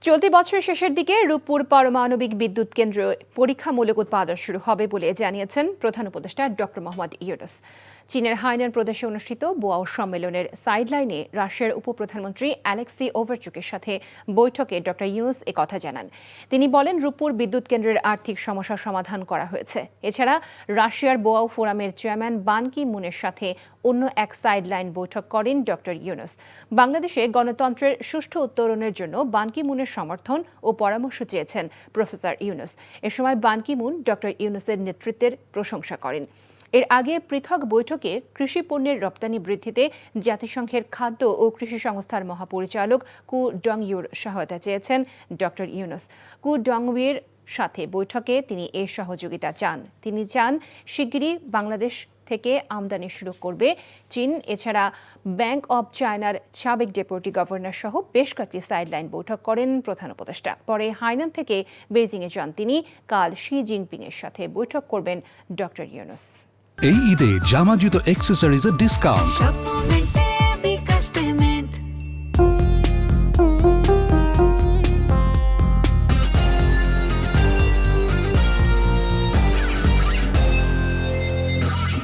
চলতি বছরের শেষের দিকে রূপপুর পারমাণবিক বিদ্যুৎ কেন্দ্র পরীক্ষামূলক উৎপাদন শুরু হবে বলে জানিয়েছেন প্রধান উপদেষ্টা ডক্টর মোহাম্মদ ইউনুস। চীনের হাইনান প্রদেশে অনুষ্ঠিত বোয়াও সম্মেলনের সাইডলাইনে রাশিয়ার উপপ্রধানমন্ত্রী অ্যালেক্সি ওভারচুকের সাথে বৈঠকে ডক্টর ইউনুস একথা জানান। তিনি বলেন, রূপপুর বিদ্যুৎ কেন্দ্রের আর্থিক সমস্যার সমাধান করা হয়েছে। এছাড়া রাশিয়ার বোয়াও ফোরামের চেয়ারম্যান বান কি মুনের সাথে অন্য এক সাইডলাইন বৈঠক করেন ডক্টর ইউনুস। বাংলাদেশে গণতন্ত্রের সুষ্ঠু উত্তরণের জন্য বান কি মুনের সমর্থন ও পরামর্শ চেয়েছেন প্রফেসর ইউনুস। এ সময় বান কি মুন ডক্টর ইউনুসের নেতৃত্বের প্রশংসা করেন। এর আগে পৃথক বৈঠকে কৃষি পণ্যের রপ্তানি বৃদ্ধিতে জাতিসংঘের খাদ্য ও কৃষি সংস্থার মহাপরিচালক কু ডংইউর সহায়তা চেয়েছেন ডক্টর ইউনুস। কু ডংইউর সাথে বৈঠকে তিনি এর সহযোগিতা চান। তিনি চান শিগগিরই বাংলাদেশ থেকে আমদানি শুরু করবে চীন। এছাড়া ব্যাংক অব চায়নার সাবেক ডেপুটি গভর্নর সহ বেশ কয়েকটি সাইডলাইন বৈঠক করেন প্রধান উপদেষ্টা। পরে হাইনান থেকে বেইজিংয়ে যান তিনি। কাল শি জিনপিং এর সাথে বৈঠক করবেন ডক্টর ইউনুস। এই ঈদে জামা জুতো অ্যাক্সেসরিজের ডিসকাউন্ট।